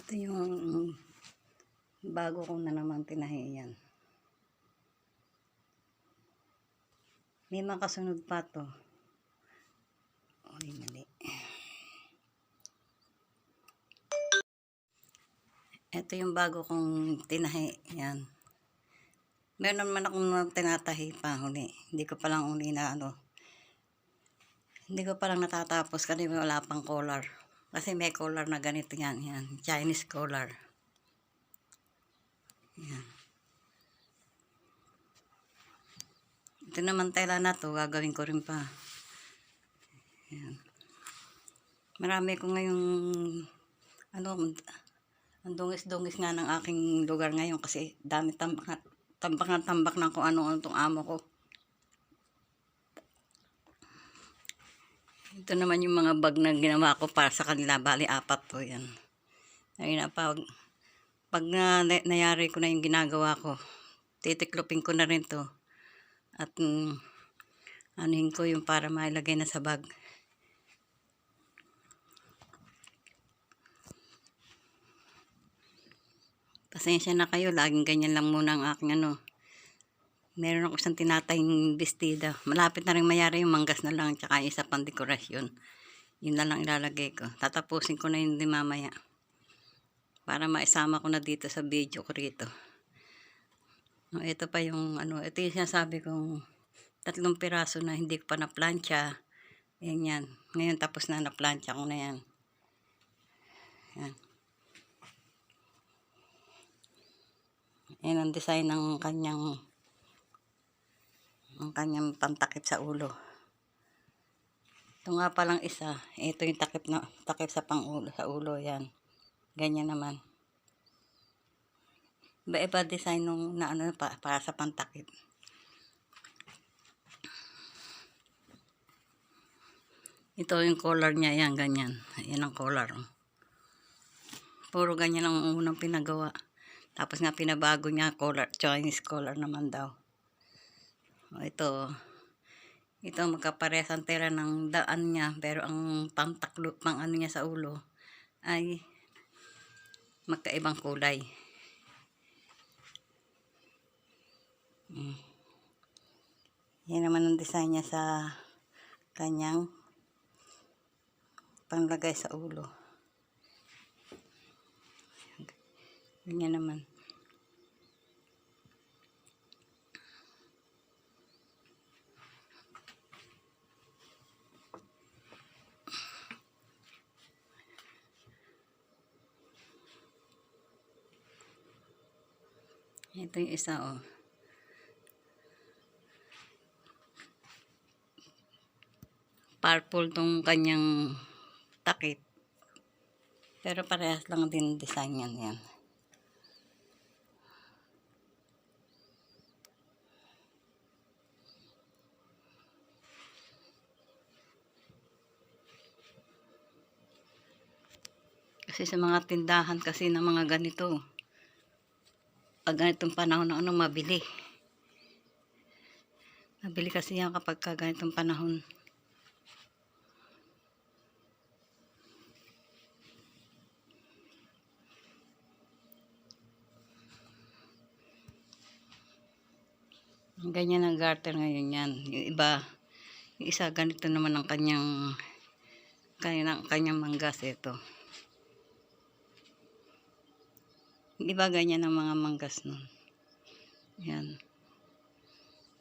Ito yung bago ko na naman tinahiyan. May makasunod pa to. Ay, mali. Ito yung bago kong tinahi. Yan. Meron naman akong tinatahi pa huli. Hindi ko palang uli na Hindi ko palang natatapos kasi wala pang collar. Kasi may collar na ganito yan. Yan. Chinese collar. Yan. Ito naman tela na to. Gagawin ko rin pa. Yan. Marami ko ngayong ang dungis-dungis nga ng aking lugar ngayon kasi dami tambak ng kung ano itong amo ko. Ito naman yung mga bag na ginawa ko para sa kanila. Bali, 4 to yan. Ayun na, pag nayari ko na yung ginagawa ko, titiklopin ko na rin to. At anuhin ko yung para mailagay na sa bag. Pasensya na kayo, laging ganyan lang muna ang aking Meron ako isang tinatayong bestida. Malapit na rin mayari yung manggas na lang, tsaka isa pang dekorasyon. Yun na lang ilalagay ko. Tatapusin ko na yun din mamaya. Para maisama ko na dito sa video ko rito. Ito pa yung ito yung sinasabi kong 3 piraso na hindi ko pa na-plancha. Yan. Ngayon tapos na na-plancha ko na yan. Yan. Yan ang design ng kanyang pantakip sa ulo. Ito nga palang isa. Ito yung takip sa pangulo, sa ulo. Yan. Ganyan naman. Iba-iba design nung para sa pantakip. Ito yung collar niya. Yan, ganyan. Yan ang collar. Puro ganyan ang unang pinagawa. Tapos nga pinabago niya collar. Chinese collar naman daw. Ito magkaparehas ang tela ng daan niya, pero ang pantaklo niya sa ulo ay magkaibang kulay. Yan naman ang design niya sa kanyang panglagay sa ulo. Ganyan naman. Ito yung isa purple tong kanyang takip. Pero parehas lang din design yan. Kasi sa mga tindahan kasi ng mga ganito, pag ganitong panahon na mabili. Mabili kasi yan kapag ganitong panahon. Ganyan ang garter ngayon yan. Yung iba, yung isa ganito naman ang kanyang manggas ito. Yung iba ganyan ang mga manggas nun. Yan.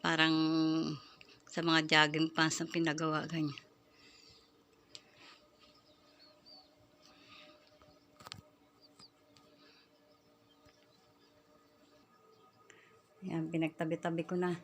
Parang sa mga jogging pants na pinagawa ganyan. Yan, pinagtabi-tabi ko na.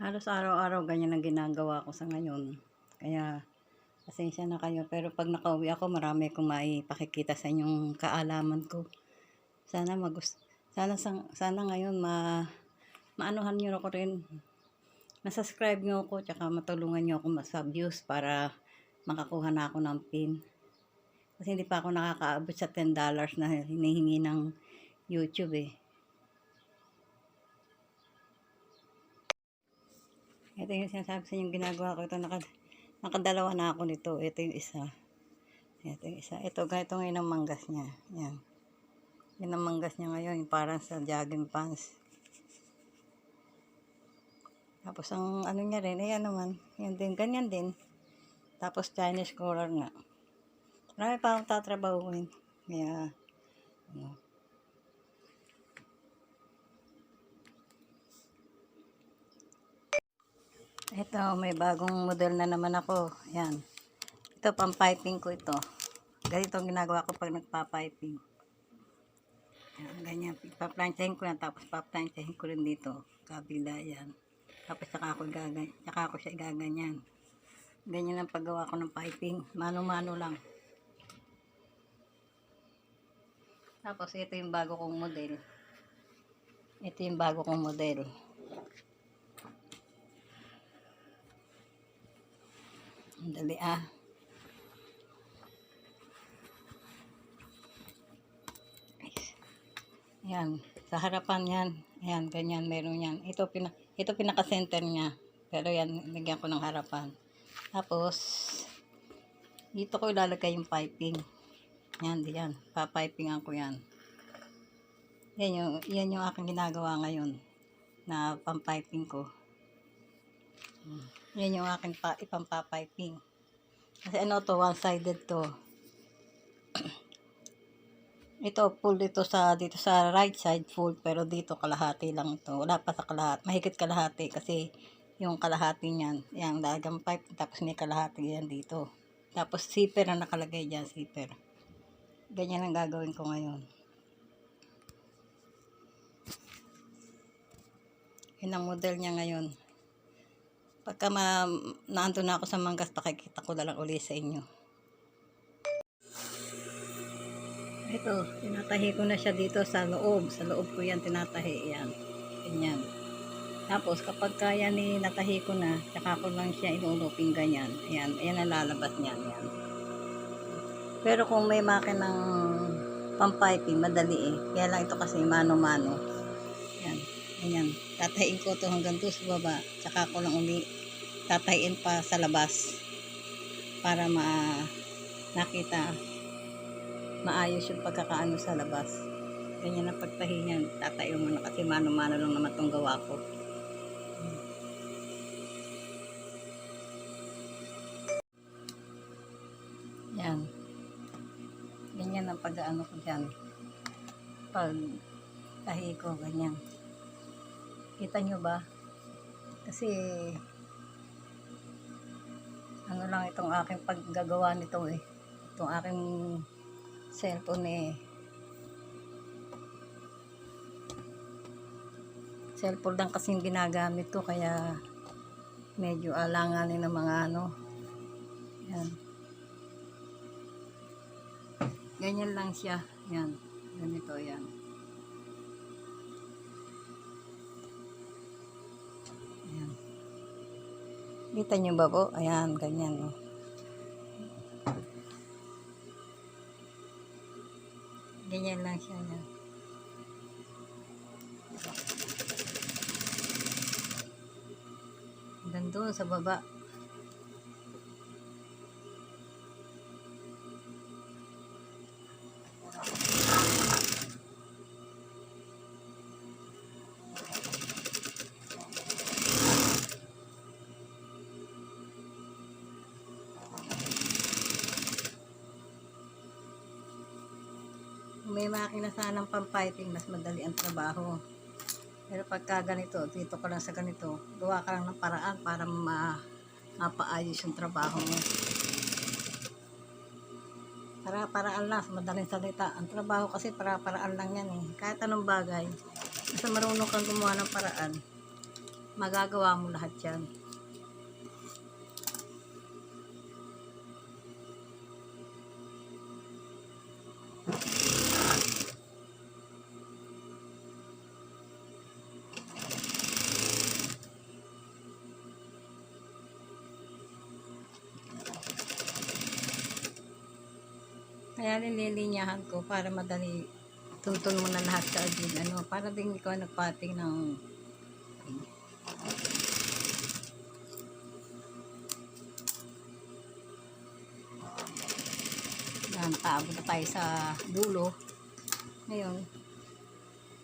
Halos araw-araw ganyan ang ginagawa ko sa ngayon. Kaya Pasensya na kayo. Pero pag nakauwi ako, marami akong maipakikita sa inyong kaalaman ko. Sana sana ngayon maanuhan niyo ako rin. Masubscribe niyo ako, tsaka matulungan niyo ako sa views para makakuha na ako ng pin. Kasi hindi pa ako nakakaabot sa $10 na hinihingi ng YouTube eh. Ito yung sinasabi sa inyong ginagawa ko. Ito nakadalawa na ako nito. Ito yung isa. Ito yung isa. Ito ganito ngayon ang manggas niya. Yan. Yan ang manggas niya ngayon. Parang sa jogging pants. Tapos ang ano niya rin. Ayan naman. Yan din. Ganyan din. Tapos Chinese collar nga. Marami pa akong tatrabahuin. Kaya ano. Ito, may bagong model na naman ako. Ayan. Ito, pang-piping ko ito. Ganito ang ginagawa ko pag nagpa-piping. Ayan, ganyan. Ipa-planchahin ko yan, tapos pa-planchahin ko rin dito. Kabila, yan. Tapos saka ako siya igaganyan. Ganyan ang paggawa ko ng piping. Mano-mano lang. Tapos ito yung bago kong model. Ito yung bago kong model. Dali ah. Yan, sa harapan yan. Ayan, ganyan meron yan. Ito pinaka-center niya. Pero yan, lagyan ko ng harapan. Tapos dito ko ilalagay yung piping. Yan, diyan. Pa-pipingan ko yan. Yan yung aking ginagawa ngayon na pang-piping ko. Yan yung aking ipang-piping. Kasi ano to, one-sided to. Ito full dito sa right side full, pero dito kalahati lang ito. Wala pa sa kalahati, mahigit kalahati kasi yung kalahati niyan, yung dagang pipe, tapos may kalahati yan dito. Tapos zipper na nakalagay diyan, zipper. Ganyan ang gagawin ko ngayon. Yun ang model niya ngayon. Pagka naandun na ako sa manggas, pakikita ko na lang ulit sa inyo. Ito, tinatahi ko na siya dito sa loob. Sa loob ko yan tinatahi. Yan. Ganyan. Tapos kapag kaya ni natahi ko na, saka ko lang siya inulupin ganyan. Ayan. Ayan ang lalabas niyan. Yan. Pero kung may makinang pampiping, madali eh. Kaya lang ito kasi mano-mano. Yan. Ganyan. Tatahiin ko ito hanggang doon sa baba. Saka ko lang uli tatahiin pa sa labas. Para nakita maayos yung pagkakaano sa labas. Ganyan ang pagtahi niyan. Tatayo mo na kasi mano-mano lang naman itong gawa ko. Yan. Ganyan ang pag-ano ko dyan. Pag tahi ko, ganyan. Kita nyo ba? Kasi ano lang itong aking paggagawa nito eh. Itong aking cellphone eh. Cellphone lang kasi yung ginagamit ko kaya medyo alanganin ng mga ano. Yan. Ganyan lang siya. Yan. Ganito yan. Ayan. Kita nyo ba po? Ayan, ganyan. Oh. Ganyan lang siya. Yan. Hanggang doon sa baba. May makina sanang pang-piping, mas madali ang trabaho. Pero pagka ganito, dito ka lang sa ganito, gawa ka lang ng paraan para mapaayos yung trabaho mo. Para-paraan lang, madaling salita. Ang trabaho kasi para-paraan lang yan eh. Kahit anong bagay, basta marunong kang gumawa ng paraan, magagawa mo lahat yan. Kaya nililinyahan ko para madali tuntun mo na lahat sa agad. Ano, para din ikaw nagpating ng nakaabot na tayo sa dulo. Ngayon,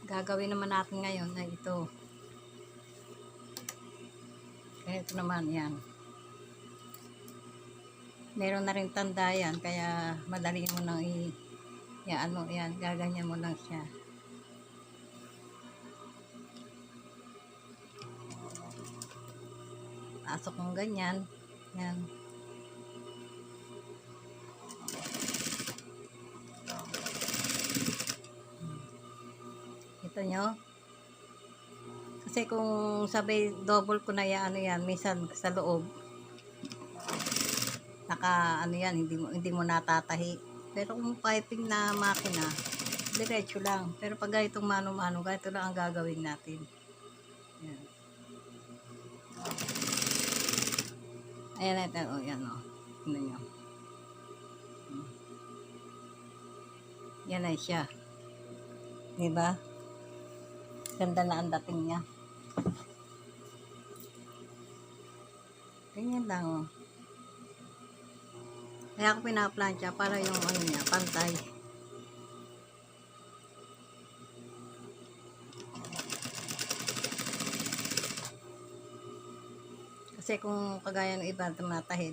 gagawin naman natin ngayon na ito. Kaya ito naman, yan. Meron na rin tanda yan, kaya madali mo nang yan, gaganyan mo lang siya. Pasok ng ganyan, yan. Ito nyo. Kasi kung sabay double ko na yan, minsan sa loob, hindi mo natatahi. Pero kung piping na makina, diretso lang. Pero pag ganitong mano-mano, ganito lang ang gagawin natin. Yan. Ayan, ito, yan o. Tingnan nyo. Yan ay siya. Diba? Ganda na ang dating niya. Ganyan lang o. Kaya ako pinaplansya para yung niya, pantay. Kasi kung kagaya ng iba tumatahi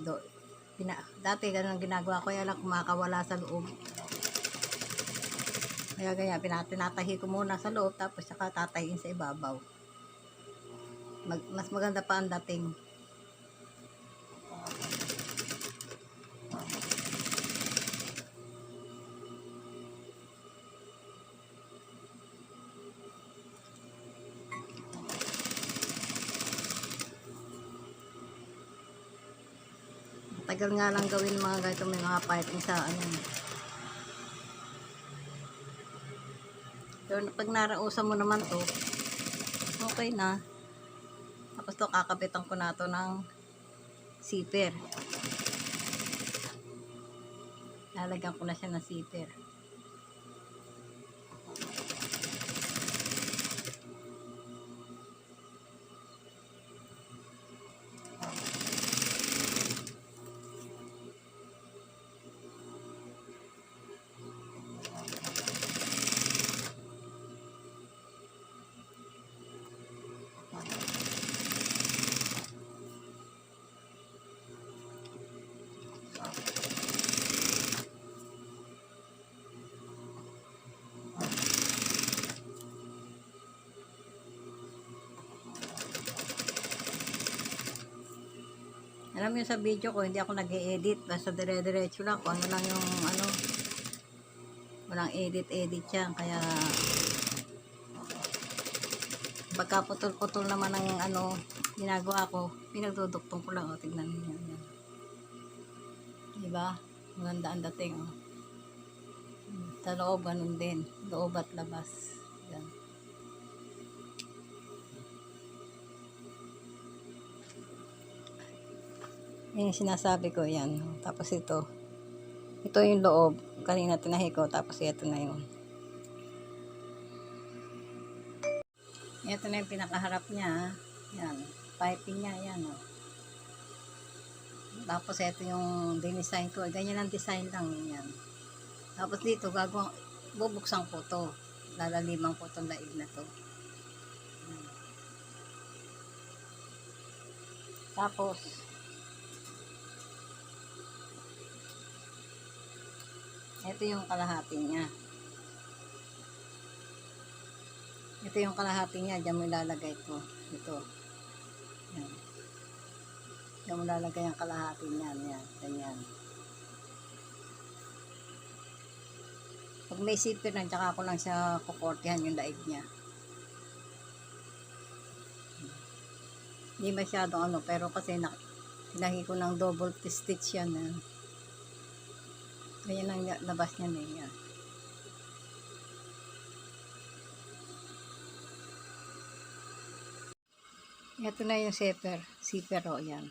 dati ganun ang ginagawa ko, kaya lang kumakawala sa loob. Kaya tinatahi ko muna sa loob, tapos saka tatahiin sa ibabaw. Mas maganda pa ang dating. Tagal nga lang gawin mga ganito, may mga piping sa Pero pag narausan mo naman to, okay na. Tapos to, kakabitan ko na to ng zipper. Lalagyan ko na siya ng zipper. Alam mo sa video ko, hindi ako nag-e-edit. Basta dire-diretso lang. Kung ano lang yung walang edit-edit yan. Kaya, pagka putol-putol naman ng ginagawa ko, pinagduduktong ko lang. O, tignan niyo yan. Diba? Maganda ang dating. Sa loob, ganun din. Loob at labas. Yan. Yan yung sinasabi ko, yan. Tapos ito yung loob. Kanina tinahi ko, tapos ito na yun. Ito na yung pinakaharap niya. Yan. Piping niya, yan o. Tapos ito yung dinesign ko. Ganyan ang design lang, yan. Tapos dito, bubuksan ko to. Lalalimang ko itong laig na to. Yan. Tapos, ito yung kalahati niya. Ito yung kalahati niya. Diyan mo ilalagay ito. Ito. Yan. Diyan mo ilalagay ang kalahati niya. Yan. Ganyan. Pag may zipper na, tsaka ko lang siya kukortehan yung daig niya. Hindi masyadong pero kasi tinahi ko ng double stitch yan. Ganyan ang labas niya na yan. Ito na yung zipper o yan.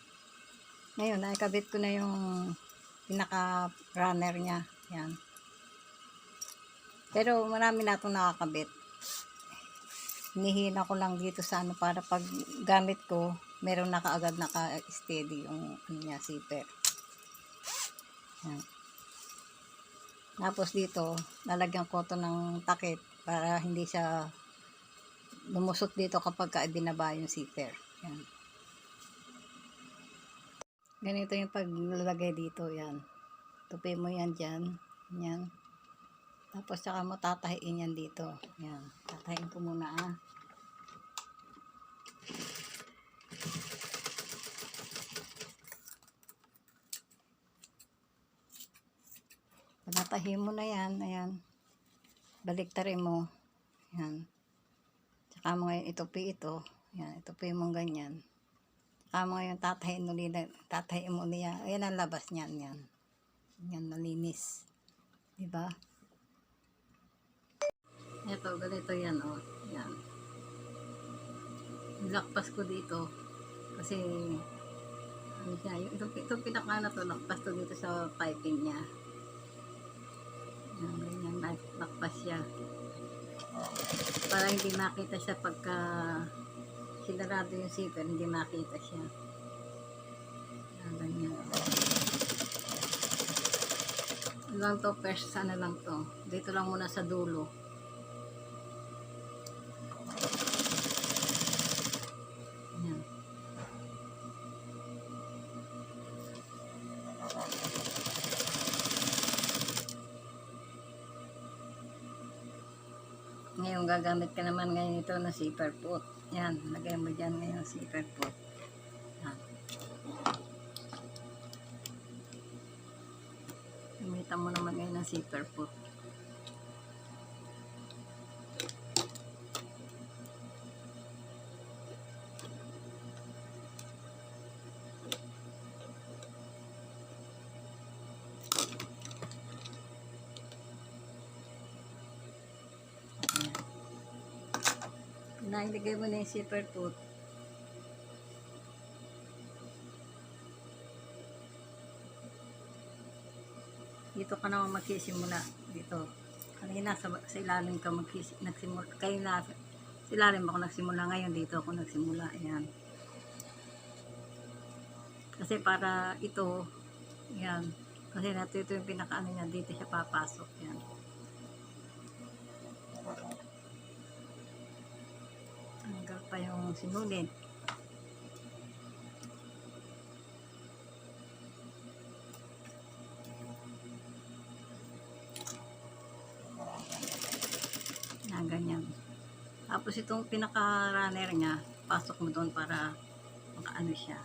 Ngayon, nakikabit ko na yung pinaka runner niya. Yan. Pero marami na itong nakakabit. Hinihina ko lang dito sa ano para pag gamit ko, meron na kaagad naka-steady yung ano niya, zipper. Yan. Tapos dito, lalagyan ko to ng takip para hindi siya lumusot dito kapag ibinaba yung zipper. Yan. Ganito yung paglalagay dito, yan. Tupi mo yan dyan. Yan. Tapos saka mo tatahiin yan dito. Yan. Tatahiin ko muna Tatahiin mo na yan. Ayan. Baliktarin mo. Yan. Saka mo ngayon itupi ito. Yan. Itupi mo ganyan. Saka mo ngayon tatahiin mo niya. Ayan ang labas niyan. Yan. Yan. Malinis. Diba? Ito, ganito yan, oh. Yan. Lakpas ko dito. Kasi, ano siya, itong pinaka na to, lakpas to dito sa piping niya. Yan, ganyan, lakpas siya. Para hindi makita siya pagka sinarado yung zipper, hindi makita siya. Yan, ganyan. Lang to, first sana lang to. Dito lang muna sa dulo. Ngayon, gagamit ka naman ngayon ito na zipper foot. Yan, lagay mo dyan ngayon zipper foot. Yan. Gamitan mo naman ngayon ng zipper foot. Ilagay mo na yung zipper foot. Dito ka naman magsisimula. Dito. Kanina sa ilalim ka nagsimula. Kanina sa ilalim ako nagsimula. Ngayon dito ako nagsimula. Ayan. Kasi para ito, yan. Kasi natin ito yung pinakaano niya. Dito siya papasok. Yan. Hanggang pa yung sinulid. Na ganyan. Tapos itong pinaka-runner niya, pasok mo doon para makaano siya.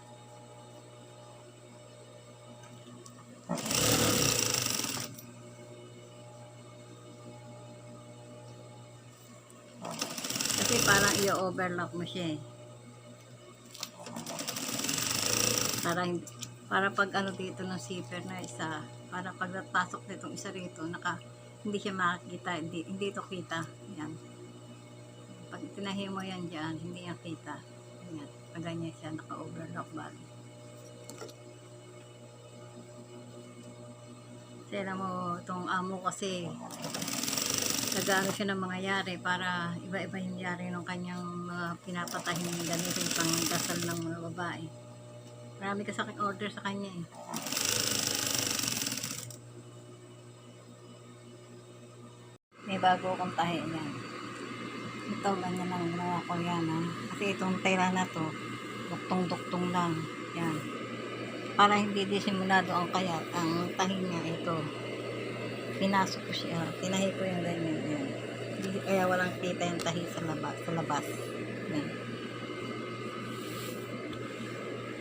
Kasi parang i-overlock mo siya eh. Para pag ano dito ng zipper na isa, para pag napasok nitong isa rito, hindi siya makikita, hindi ito kita. Yan. Pag tinahi mo yan dyan, hindi yan kita. Yan. Pag ganyan siya, naka-overlock bali. Kasi alam mo, itong amo kasi, nag-ano siya ng mga yari para iba-iba yung yari ng kanyang mga pinapatahing gamitin pang dasal ng mga babae. Marami ka sa order sa kanya eh. May bago akong tahi yan. Ito ganyan lang mga Koreana. Kasi itong tela na to, duktong-duktong lang. Yan. Para hindi disimulado ang tahi niya ito. Pinasok ko siya. Tinahi ko yung ganyan. Yan. Kaya walang kita yung tahi sa labas. Yan.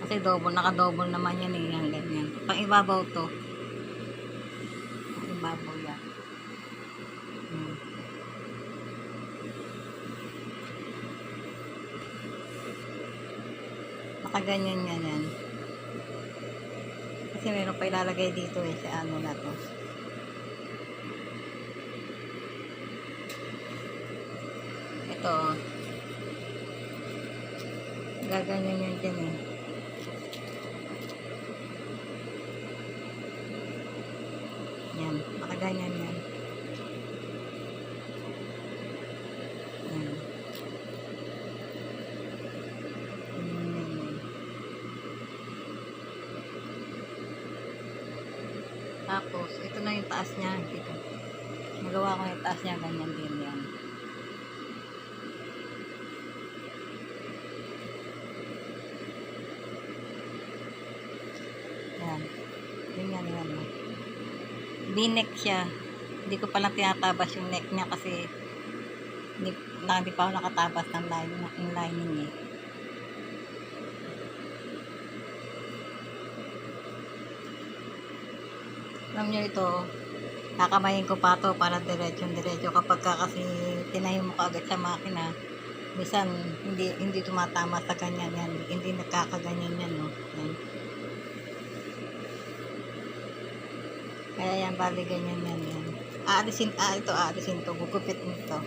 Kasi naka-double naman yan eh. Yan, ganyan. Pang ibabaw to. Pang ibabaw yan. Nakaganyan yan yan. Kasi meron pa ilalagay dito eh sa ano na to. Ito. Gaganyan yan dyan eh. Yan. Nakaganyan yan. Tapos, ito na yung taas niya. Dito. Magawa ko yung taas niya. Ganyan din yan. Yan. Ganyan yan. V-neck siya. Hindi ko palang tinatabas yung neck niya kasi hindi pa ako nakatabas ng lining eh. Alam nyo ito, kakamayin ko pa to para diretso kapag kasi tinayo mo kaagad sa makina, minsan hindi tumatama sa ganyan yan, hindi nagkakaganyan yan, no? Yan. Kaya yan, bali ganyan yan. Aalisin to, gugupit mo to.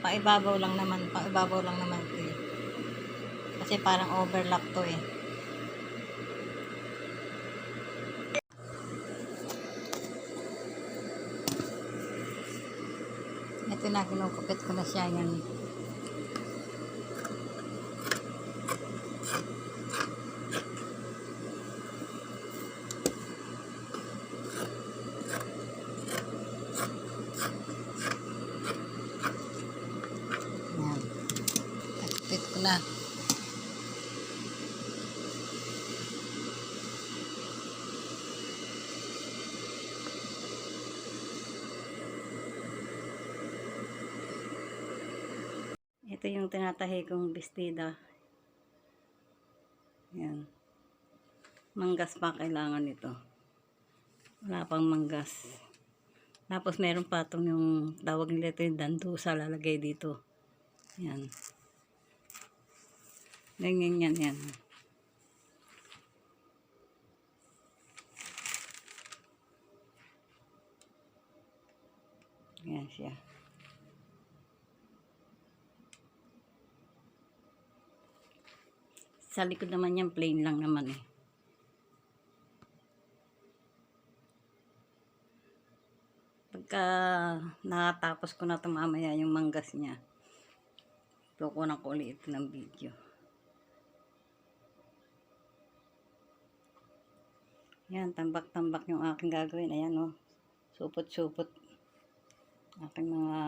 Paibabaw lang naman ito eh. Kasi parang overlap to eh. Ito na, kinukupit ko na siya yan. Yan. Nakupit ko na. Ito yung tinatahi kong bestida. Yan. Manggas pa kailangan nito. Wala pang manggas. Tapos meron pa itong yung tawag nila ito yung dandusa lalagay dito. Yan. Ganyan yan. Yan siya. Sa likod naman yan, plain lang naman eh. Pagka nakatapos ko na ito mamaya yung manggas niya, kukunan ko ulit ito ng video. Yan, tambak-tambak yung aking gagawin. Ayan o, supot-supot. Aking mga